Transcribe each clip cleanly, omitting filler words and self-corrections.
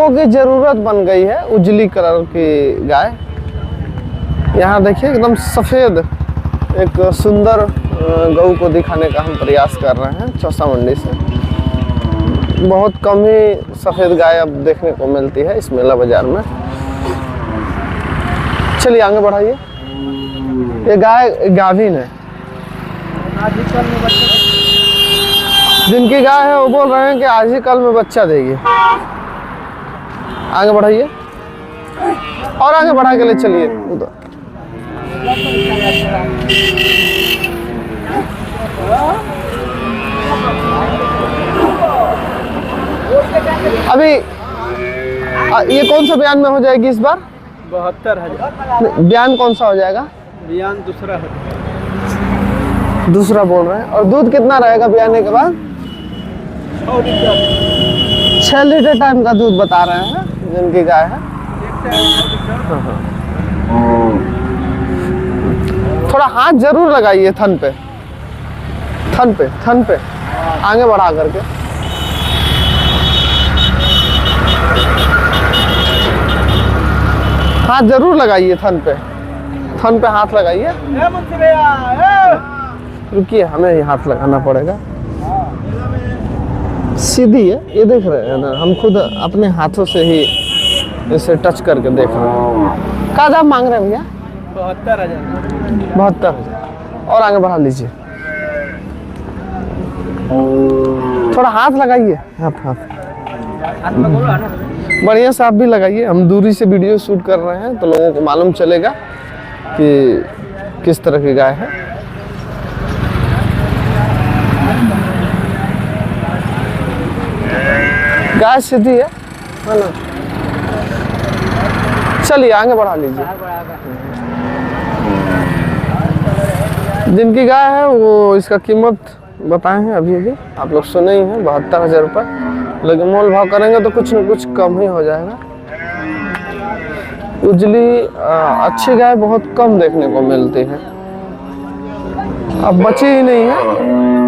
लोगों की जरूरत बन गई है उजली कलर की गाय। यहाँ देखिए एकदम सफ़ेद एक सुंदर गऊ को दिखाने का हम प्रयास कर रहे हैं चौसा मंडी से। बहुत कम ही सफ़ेद गाय अब देखने को मिलती है इस मेला बाजार में। चलिए आगे बढ़ाइए। ये गाय गाभिन है, जिनकी गाय है वो बोल रहे हैं कि आज ही कल में बच्चा देगी। आगे बढ़ाइए और आगे बढ़ा के ले चलिए उधर। अभी ये कौन सा बयान में हो जाएगी इस बार? 72,000। बयान कौन सा हो जाएगा? बयान दूसरा है। दूसरा बोल रहे हैं। और दूध कितना रहेगा बयाने के बाद? 6 लीटर टाइम का दूध बता रहे हैं जिनकी गाय है। थोड़ा हाथ जरूर लगाइए थन पे, थन पे, थन पे आगे बढ़ा करके। हाथ जरूर लगाइए थन पे हाथ लगाइए। रुकिए, हमें ही हाथ लगाना पड़ेगा। सीधी है, ये देख रहे हैं ना, हम खुद अपने हाथों से ही इसे टच करके देख रहे हैं। क्या दाम मांग रहे हैं भैया? 72,000। 72,000। और आगे बढ़ा लीजिए। थोड़ा हाथ लगाइए, हाथ बढ़िया से आप भी लगाइए। हम दूरी से वीडियो शूट कर रहे हैं तो लोगों को मालूम चलेगा कि किस तरह की गाय है। गाय सीधी है ना? चलिए आगे बढ़ा लीजिए। जिनकी गाय है वो इसका कीमत बताए हैं अभी आप लोग सुने ही हैं, 72,000 रुपये। लेकिन मोल भाव करेंगे तो कुछ न कुछ कम ही हो जाएगा। उजली अच्छी गाय बहुत कम देखने को मिलती है, अब बची ही नहीं है।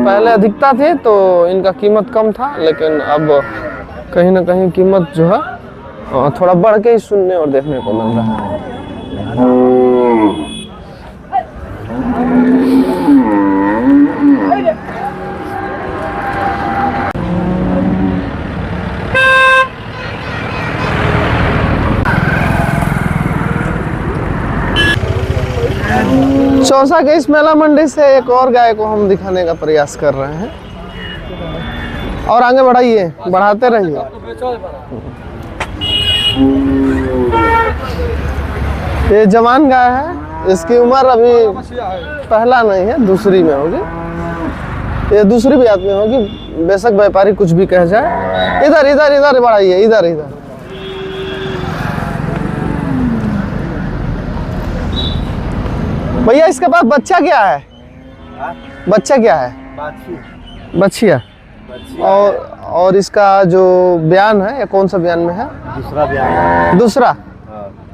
पहले अधिकता थी तो इनका कीमत कम था, लेकिन अब कहीं ना कहीं कीमत जो है थोड़ा बढ़ के ही सुनने और देखने को मिल रहा है। चौसा के इस मेला मंडी से एक और गाय को हम दिखाने का प्रयास कर रहे हैं। और आगे बढ़ाइए, बढ़ाते रहिए। ये जवान गाय है, इसकी उम्र अभी पहला नहीं है, दूसरी में होगी। ये दूसरी ब्यात में होगी, बेशक व्यापारी कुछ भी कह जाए। इधर इधर इधर बढ़ाइए, इधर इधर। भैया इसके पास बच्चा क्या है? बच्चा क्या है? बच्चिया। और इसका जो बयान है, ये कौन सा बयान में है? दूसरा बयान है। दूसरा?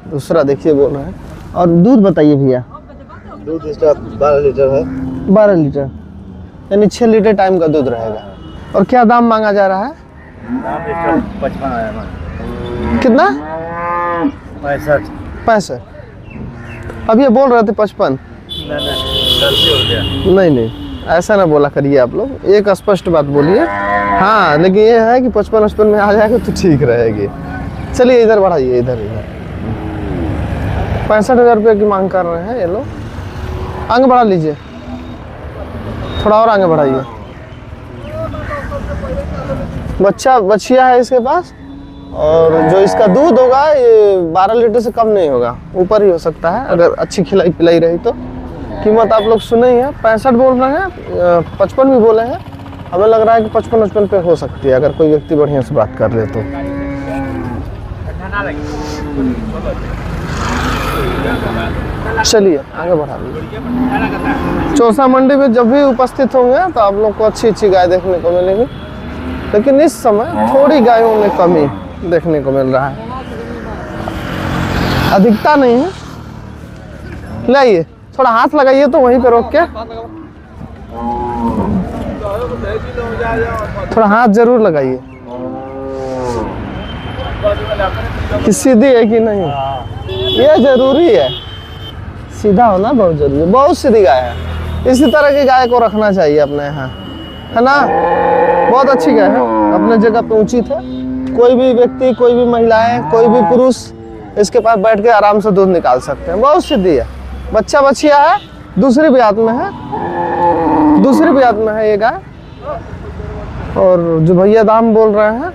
दूसरा देखिए बोल रहे हैं। और दूध बताइए भैया। दूध इसका 12 लीटर है। 12 लीटर यानी 6 लीटर टाइम का दूध रहेगा। और क्या दाम मांगा जा रहा है? दाम इसका 55 है। कितना? 65। अब ये बोल रहे थे 55। गलती हो गया। नहीं ऐसा ना बोला करिए आप लोग, एक स्पष्ट बात बोलिए। हाँ, लेकिन ये है कि 55 में आ जाएगा तो ठीक रहेगी। चलिए इधर बढ़ाइए, इधर 65,000 रुपये की मांग कर रहे हैं ये लोग। आगे बढ़ा लीजिए, थोड़ा और आगे बढ़ाइए। बच्चिया है इसके पास, और जो इसका दूध होगा ये 12 लीटर से कम नहीं होगा, ऊपर ही हो सकता है अगर अच्छी खिलाई पिलाई रही तो। कीमत आप लोग सुने ही है, 65 बोल रहे हैं, 55 भी बोले हैं। हमें लग रहा है कि 55 पे हो सकती है अगर कोई व्यक्ति बढ़िया से बात कर ले तो। चलिए आगे बढ़ा लीजिए। चौसा मंडी में जब भी उपस्थित होंगे तो आप लोग को अच्छी अच्छी गाय देखने को मिलेगी, लेकिन इस समय थोड़ी गायों में कमी देखने को मिल रहा है, अधिकता नहीं है। लाइए, थोड़ा हाथ लगाइए तो वहीं पे रोक के। थोड़ा हाथ जरूर लगाइए। कि सीधी है कि नहीं, ये जरूरी है। सीधा होना बहुत जरूरी है। बहुत सीधी गाय है, इसी तरह की गाय को रखना चाहिए अपने यहाँ, है ना। बहुत अच्छी गाय है, अपने जगह पे उचित है। कोई भी व्यक्ति, कोई भी महिलाएं, कोई भी पुरुष इसके पास बैठ के आराम से दूध निकाल सकते हैं। बहुत सीधी है। बच्चा बच्चिया है, दूसरी ब्यात में है, दूसरी ब्यात में है ये गाय। और जो भैया दाम बोल रहे हैं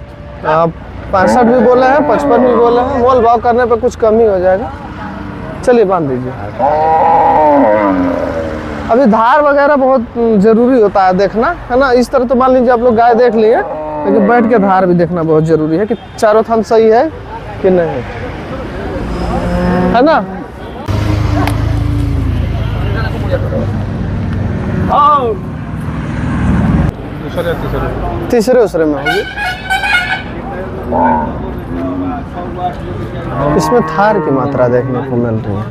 65 भी बोले हैं, 55 भी बोले हैं। मोल भाव करने पे कुछ कम ही हो जाएगा। चलिए बांध दीजिए। अभी धार वगैरह बहुत जरूरी होता है देखना, है ना। इस तरह तो मान लीजिए आप लोग गाय देख लिए, लेकिन बैठ के धार भी देखना बहुत जरूरी है कि चारों थन सही है कि नहीं, है ना। तीसरे उसरे में होगी। इसमें थार की मात्रा देखने को मिल रही है।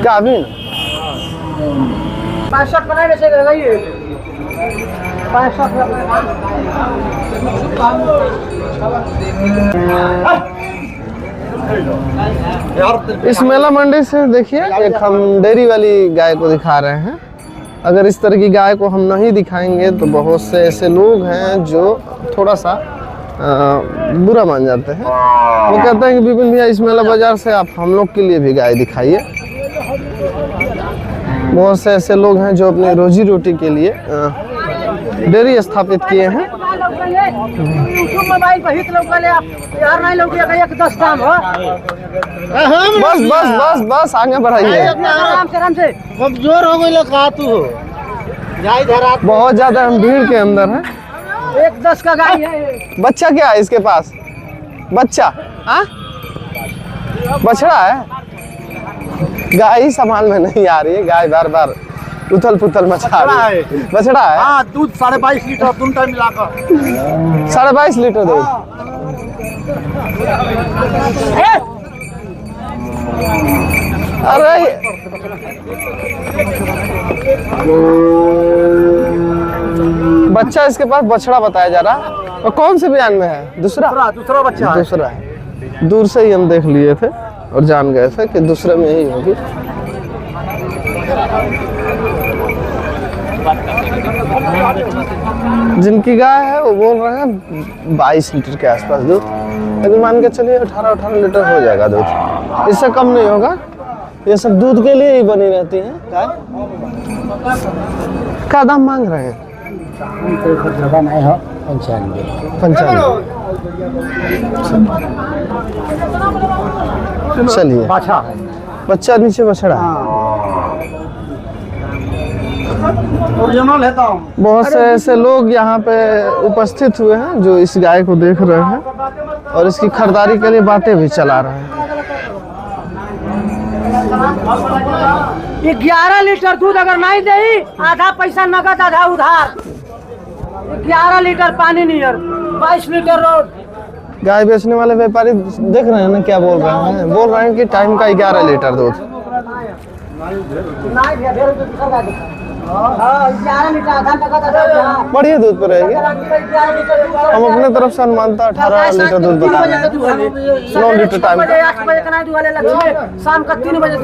गाभिन 65 बनाए वैसे लगाइए 65 इस मेला मंडी से देखिए एक हम डेयरी वाली गाय को दिखा रहे हैं। अगर इस तरह की गाय को हम नहीं दिखाएंगे तो बहुत से ऐसे लोग हैं जो थोड़ा सा बुरा मान जाते हैं। वो कहते हैं कि विपिन भैया इस मेला बाजार से आप हम लोग के लिए भी गाय दिखाइए। बहुत से ऐसे लोग हैं जो अपनी रोजी रोटी के लिए डेयरी स्थापित किए हैं। बस बस बस बस आगे बढ़ाइए। कमजोर हो गई कहा तू हो बहुत ज्यादा हम भीड़ के अंदर हैं। 1-10 का गाय है। बच्चा क्या है इसके पास? बच्चा हाँ बछड़ा है। गाय ही संभाल में नहीं आ रही है, गाय बार बार उथल पुथल मचा रही है। बछड़ा है। हाँ दूध 22.5 लीटर दोनों टाइम मिलाकर 22.5 लीटर दूध। अरे बच्चा इसके पास बछड़ा बताया जा रहा। और कौन से बयान में है? दूसरा बच्चा दूसरा है। दूर से ही हम देख लिए थे और जान गए थे कि दूसरे में ही होगी। जिनकी गाय है वो बोल रहे हैं 22 लीटर के आसपास दूध, लेकिन मान के चलिए 18 लीटर हो जाएगा दूध, इससे कम नहीं होगा। ये सब दूध के लिए ही बनी रहती हैं गाय। क्या दाम मांग रहे हैं? 95। चलिए बच्चा नीचे बछड़ा ओरिजिनल है तो बहुत से ऐसे लोग यहाँ पे उपस्थित हुए हैं जो इस गाय को देख रहे हैं और इसकी खरीदारी के लिए बातें भी चला रहे हैं। 11 लीटर दूध अगर नहीं दे, आधा पैसा नगद आधा उधार। 11 लीटर पानी नियर 22 लीटर रोड। गाय बेचने वाले व्यापारी देख रहे हैं ना क्या बोल रहे हैं? बोल रहे हैं कि टाइम का 11 लीटर दूध। बढ़िया दूध पर रहेगी। हम अपने तरफ से अनुमानता 18 लीटर दूध बता रहे हैं। 9 लीटर टाइम। 8 बजे का नहीं, शाम का 3 बजे।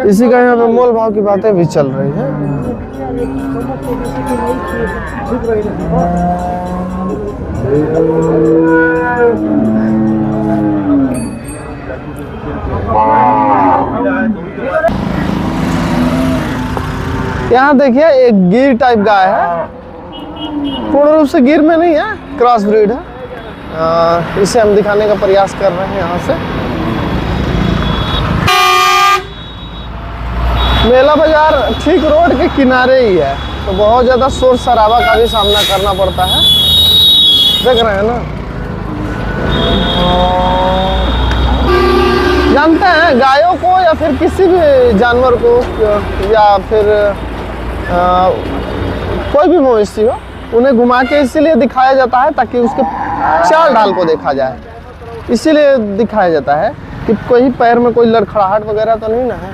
इसी का यहाँ पे मोल भाव की बातें भी चल रही है। यहाँ देखिए एक गिर टाइप गाय है, पूर्ण रूप से गिर में नहीं है, क्रॉस ब्रीड है। इसे हम दिखाने का प्रयास कर रहे हैं यहाँ से। मेला बाजार ठीक रोड के किनारे ही है, तो बहुत ज़्यादा शोर शराबा का भी सामना करना पड़ता है। देख रहे हैं ना, जानते हैं गायों को या फिर किसी भी जानवर को या फिर कोई भी मवेशी हो, उन्हें घुमा के इसीलिए दिखाया जाता है ताकि उसके चाल ढाल को देखा जाए। इसीलिए दिखाया जाता है कि कोई पैर में कोई लड़खड़ाहट वगैरह तो नहीं ना है।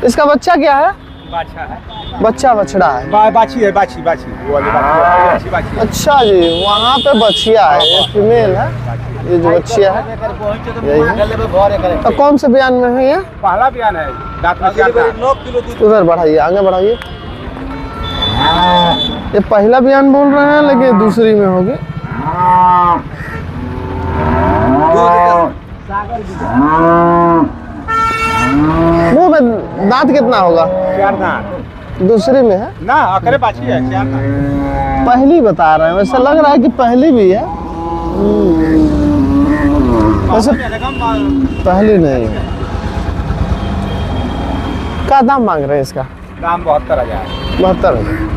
इसका बच्चा क्या है? बाछा है, बच्चा बछड़ा है। बाछी है, बाछी बाछी वो वाली बाछी है, अच्छी बाछी है। अच्छा जी, वहाँ पे बछिया है, ये फीमेल है, ये जो बच्चिया है यही है। और कौन से बयान में है ये? पहला बयान है, दांत में क्या था? 9 किलो दूध। उधर बढ़ाइए, आगे बढ़ाइए। ये पहला बयान बोल रहे हैं, लेकिन दूसरी में होगी। मुंह में दांत कितना होगा? 4 दांत। दूसरी में है ना, अकरे बाछी है, 4 दांत। पहली बता रहे हैं, वैसे लग रहा है कि पहली भी है। वैसे पहली नहीं है। क्या दाम मांग रहे हैं इसका? दाम 72,000। 72,000।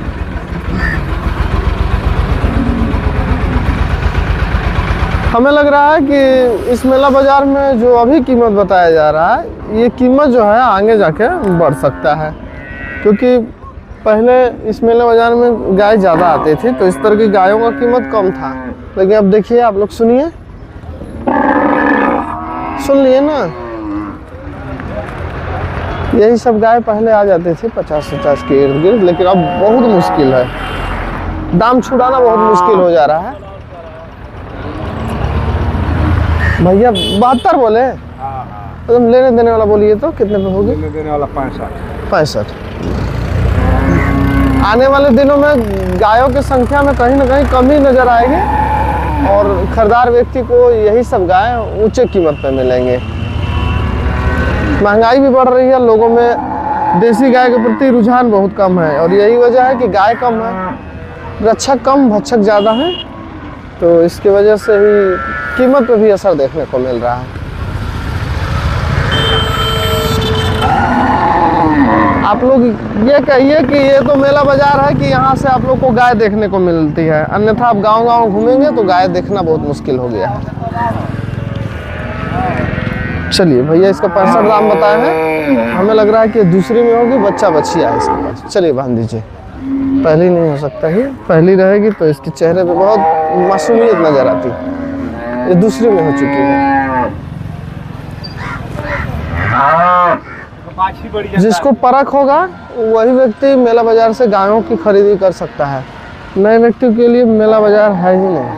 हमें लग रहा है कि इस मेला बाजार में जो अभी कीमत बताया जा रहा है, ये कीमत जो है आगे जाके बढ़ सकता है, क्योंकि पहले इस मेला बाजार में गाय ज़्यादा आती थी, तो इस तरह की गायों का कीमत कम था। लेकिन अब देखिए, आप लोग सुनिए, सुन लिए ना, यही सब गाय पहले आ जाती थी 50-50 के इर्द गिर्द, लेकिन अब बहुत मुश्किल है, दाम छुड़ाना बहुत मुश्किल हो जा रहा है। भैया 72 बोले, तुम लेने देने वाला बोलिए तो कितने पे होगी? लेने देने वाला 65। आने वाले दिनों में गायों की संख्या में कहीं ना कहीं कमी नजर आएगी और खरीदार व्यक्ति को यही सब गाय ऊंचे कीमत पे मिलेंगे। महंगाई भी बढ़ रही है, लोगों में देसी गाय के प्रति रुझान बहुत कम है, और यही वजह है कि गाय कम है, रक्षक कम भक्षक ज़्यादा है, तो इसकी वजह से ही कीमत पे भी असर देखने को मिल रहा है। आप लोग ये कहिए कि ये तो मेला बाजार है कि यहाँ से आप लोग को गाय देखने को मिलती है, अन्यथा आप गांव-गांव घूमेंगे तो गाय देखना बहुत मुश्किल हो गया है। चलिए भैया, इसका 65 दाम बताए हैं, हमें लग रहा है कि दूसरी में होगी, बच्चा बच्चिया है इसके पास। चलिए बांध दीजिए, पहली नहीं हो सकता ही, पहली रहेगी तो इसके चेहरे पे बहुत मासूमियत नजर आती है। ये दूसरी में हो चुकी है। जिसको परख होगा वही व्यक्ति मेला बाजार से गायों की खरीदी कर सकता है, नए व्यक्ति के लिए मेला बाजार है ही नहीं।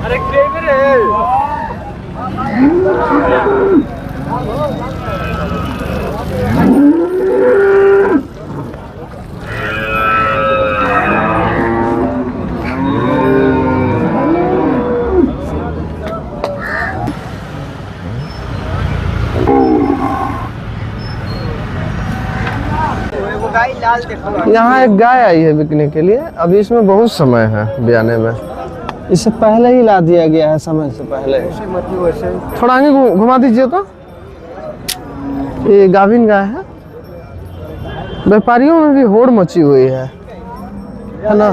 अरे ग्रेवी रे। यहाँ एक गाय आई है बिकने के लिए, अभी इसमें बहुत समय है ब्याने में, इससे पहले ही ला दिया गया है, समय से पहले। थोड़ा आगे घुमा दीजिए तो। ये गाभिन गाय है, व्यापारियों में भी होड़ मची हुई है ना।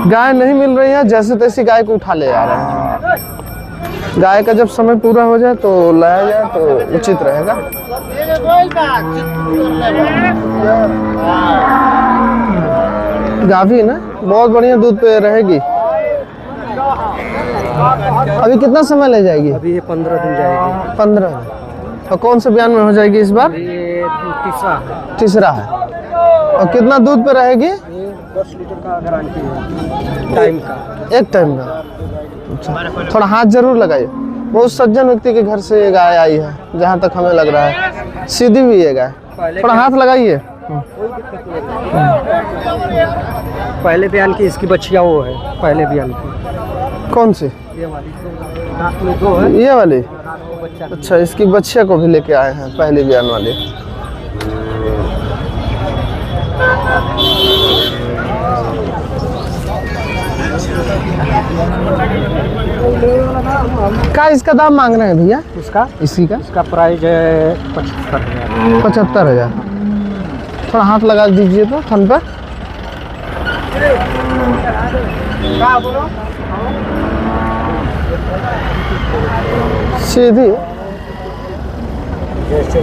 गाय नहीं मिल रही है, जैसे तैसी गाय को उठा ले आ रहे हैं। गाय का जब समय पूरा हो जाए तो लाया जाए तो उचित रहेगा। गाभिन है, बहुत बढ़िया दूध पे रहेगी। अभी कितना समय ले जाएगी? अभी ये 15 दिन जाएगी। 15 दिन। और कौन से बयान में हो जाएगी इस बार? ये तीसरा है। और कितना दूध पे रहेगी? ये 10 लीटर का गारंटी है, टाइम का, एक टाइम का। अच्छा, थोड़ा हाथ जरूर लगाइए। बहुत सज्जन व्यक्ति के घर से ये गाय आई है, जहाँ तक हमें लग रहा है। सीधी भी है गाय, थोड़ा हाथ लगाइए। पहले बयान की इसकी बच्चियाँ वो है, पहले बयान की। कौन सी? ये वाली रात में 2 है, ये वाली? बच्चा। अच्छा, इसकी बच्चिया को भी लेके आए हैं, पहली बयान वाली। क्या इसका दाम मांग रहे हैं भैया? इसी का इसका प्राइस है 75,000। 75,000। थोड़ा हाथ लगा दीजिए तो थन पर। सीधी जैसे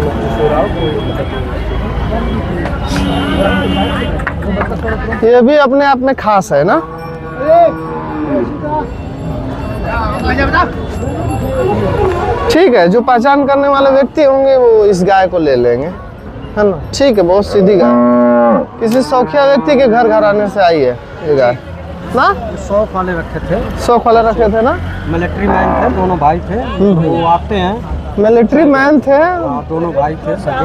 ये भी अपने आप में खास है ना। ठीक है, जो पहचान करने वाले व्यक्ति होंगे वो इस गाय को ले लेंगे, है ना। ठीक है, बहुत सीधी गाय, किसी शौकिया व्यक्ति के घर घराने से आई है ये गाय ना। 100 वाले रखे थे, 100 वाले रखे थे ना। मिलिट्री मैन थे, दोनों भाई थे। वो आते हैं, मिलिट्री मैन थे। दोनों भाई थे सगे।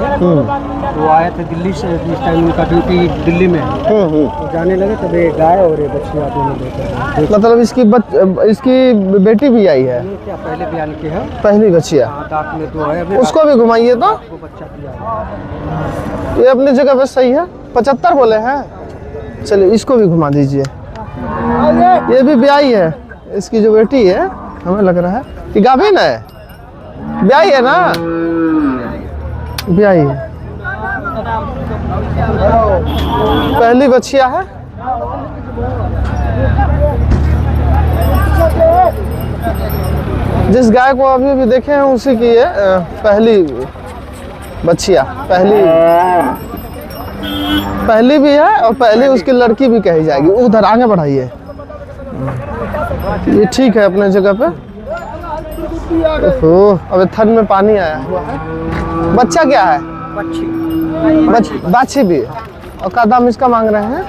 वो आए थे दिल्ली से, जिस टाइम उनका ड्यूटी दिल्ली में है। तो जाने लगे तब ये गाय और ये बछिया दोनों लेकर। मतलब इसकी बेटी भी आई है। ये क्या पहले बयान की है, पहली बछिया, दांत में 2 है। अभी उसको भी घुमाइए तो। वो बच्चा दिया ये अपनी जगह पे सही है, 75 बोले हैं। चलिए इसको भी घुमा दीजिए। ये भी ब्याही है, इसकी जो बेटी है, हमें लग रहा है कि गाभिन है। ब्याही है ना, ब्याही है, पहली बछिया है। जिस गाय को अभी भी देखे हैं उसी की है पहली बछिया। पहली भी है और पहली उसकी लड़की भी कही जाएगी। उधर आगे बढ़ाइए, ये ठीक है अपने जगह पे। ओहो, अबे थन में पानी आया हुआ है। बच्चा क्या है? बाछी भी। और का दाम इसका मांग रहे हैं?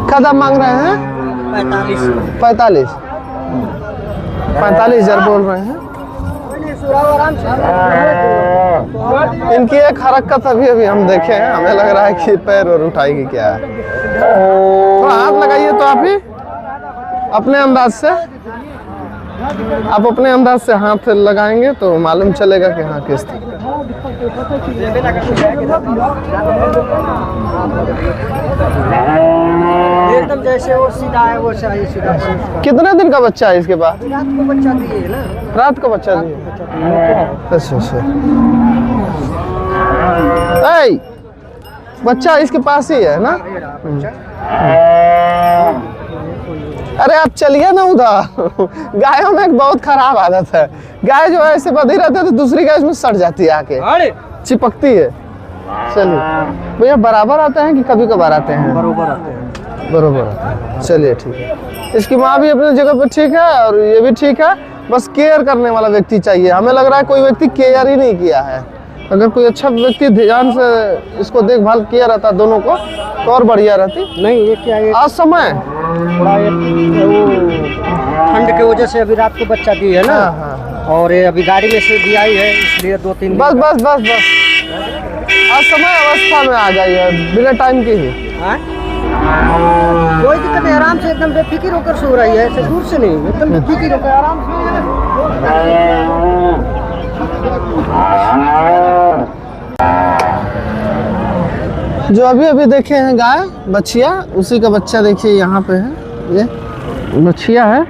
का दाम मांग रहे हैं? 45 45,000 बोल रहे हैं। इनकी एक हरकत अभी हम देखे हैं, हमें लग रहा है कि पैर और उठाएगी क्या है। थोड़ा हाथ लगाइए तो आप ही अपने अंदाज से, आप अपने अंदाज से हाथ लगाएंगे तो मालूम चलेगा कि हाँ किस तरह। एकदम जैसे वो सीधा है वो सही सीधा। कितने दिन का बच्चा है इसके पास? रात को बच्चा दिए ना, रात को बच्चा दिए। अच्छा अच्छा। ऐ, बच्चा इसके पास ही है ना। अरे आप चलिए ना उधर। गायों में एक बहुत खराब आदत है, गाय जो है ऐसे बंधी रहती है तो दूसरी गाय इसमें सट जाती है, आके चिपकती है। चलिए भैया, बराबर आते हैं कि कभी कभार आते हैं? बरोबर आते हैं, बरोबर आते हैं। चलिए ठीक है, इसकी माँ भी अपनी जगह पर ठीक है और ये भी ठीक है। बस केयर करने वाला व्यक्ति चाहिए। हमें लग रहा है कोई व्यक्ति केयर ही नहीं किया है। अगर कोई अच्छा व्यक्ति ध्यान से इसको देखभाल किया रहता दोनों को तो और बढ़िया रहती। नहीं ये क्या है, आज समय थोड़ा ये ठंड की वजह से अभी रात को बच्चा दी है ना। हाँ। और ये अभी गाड़ी में से भी आई है, इसलिए 2-3 बस बस बस बस आज समय अवस्था में आ गई है, बिना टाइम के ही। कोई दिक्कत नहीं, आराम से एकदम बेफिक्र होकर सो रही है, ऐसे दूर से नहीं, एकदम बेफिक्र होकर आराम से। जो अभी अभी देखे हैं गाय बछिया, उसी का बच्चा देखिए यहाँ पे है। ये बछिया है।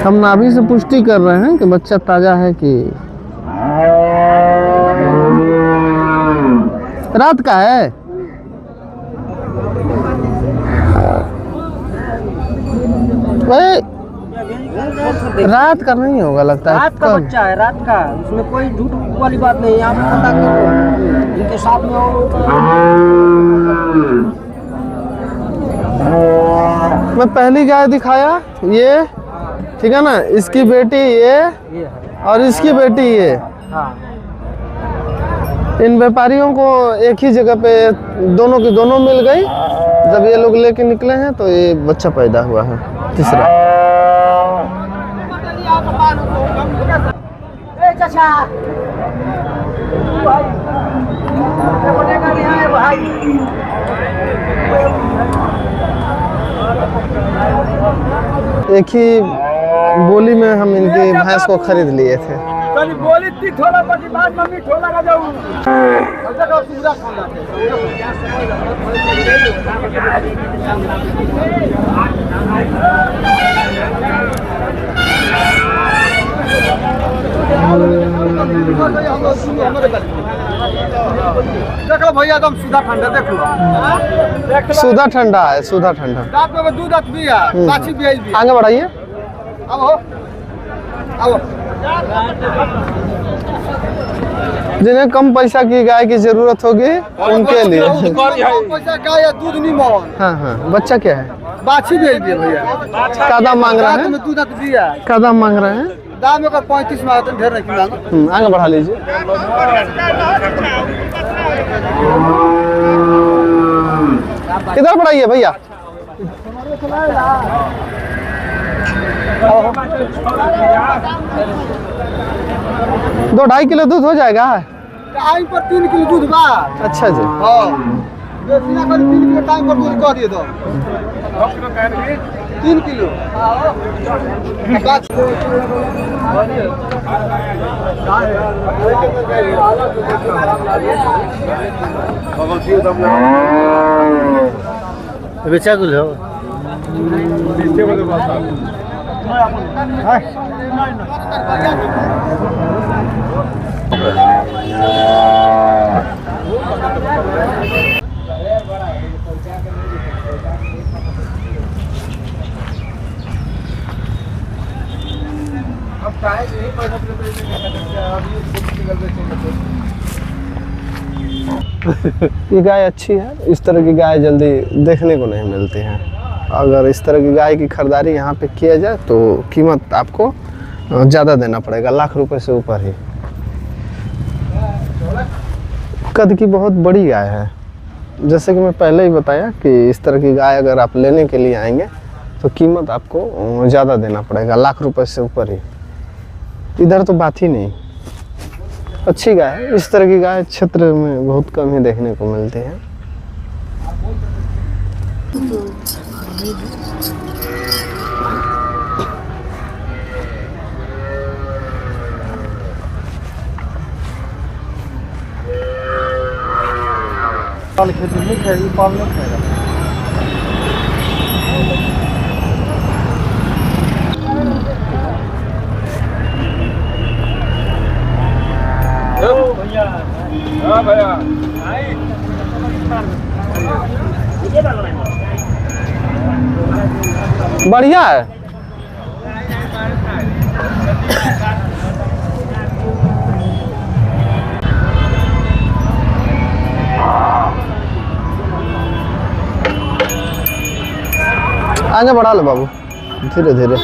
हम नाभि से पुष्टि कर रहे हैं कि बच्चा ताजा है कि रात का है। रात का नहीं होगा लगता है। रात का बच्चा है, रात का, उसमें कोई झूठ वाली बात नहीं है। आप पता करो इनके साथ में मैं पहली गाय दिखाया ये, ठीक है ना। इसकी बेटी ये और इसकी बेटी ये। हाँ। इन व्यापारियों को एक ही जगह पे दोनों की दोनों मिल गई। जब ये लोग लेके निकले हैं तो ये बच्चा पैदा हुआ है तीसरा। एक ही बोली में हम इनकी भैंस को खरीद लिए थे। बोली थी थोड़ा बाद मम्मी थोड़ा लगा जाऊँ। देख लो भैया एकदम सीधा ठंडा देख लो। सुधा ठंडा है, सुधा ठंडा। रात में दूध आत भी है, बाछी भी है भी। आगे बढ़ाइए। अब हो अब जिन्हें कम पैसा की गाय की जरूरत होगी उनके लिए। पैसा का या दूध नहीं मोल। हाँ हाँ, बच्चा क्या है? बाछी भी है भैया। क्या दाम मांग रहे रात हैं? में दूध आत भी है। क्या दाम मांग रहे हैं? दाम का 35 में आता ढेर नहीं मांगो। आगे बढ़ा लीजिए। किधर बढ़ाइए भैया? 2-2.5 किलो दूध हो जाएगा। टाइम पर 3 किलो दूध बा। अच्छा जी। हाँ बेसी ना करी 3 किलो टाइम पर दूध कह दिए तो 3 किलो। बेचा गुल हो। ये गाय अच्छी है। इस तरह की गाय जल्दी देखने को नहीं मिलती है। अगर इस तरह की गाय की खरीदारी यहाँ पे किया जाए तो कीमत आपको ज़्यादा देना पड़ेगा, लाख रुपए से ऊपर ही। कद की बहुत बड़ी गाय है। जैसे कि मैं पहले ही बताया कि इस तरह की गाय अगर आप लेने के लिए आएंगे तो कीमत आपको ज़्यादा देना पड़ेगा, लाख रुपए से ऊपर ही। इधर तो बात ही नहीं। अच्छी गाय है। इस तरह की गाय क्षेत्र में बहुत कम ही देखने को मिलती है। खेती नहीं खाएगी, पाल नहीं खाएगा। हाँ भैया बढ़िया है। आगे बढ़ा लो बाबू, धीरे धीरे।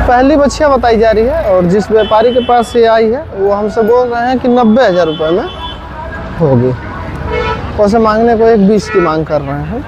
पहली बच्चियाँ बताई जा रही है और जिस व्यापारी के पास ये आई है वो हमसे बोल रहे हैं कि 90,000 रुपये में होगी। वैसे मांगने को 1,20 की मांग कर रहे हैं।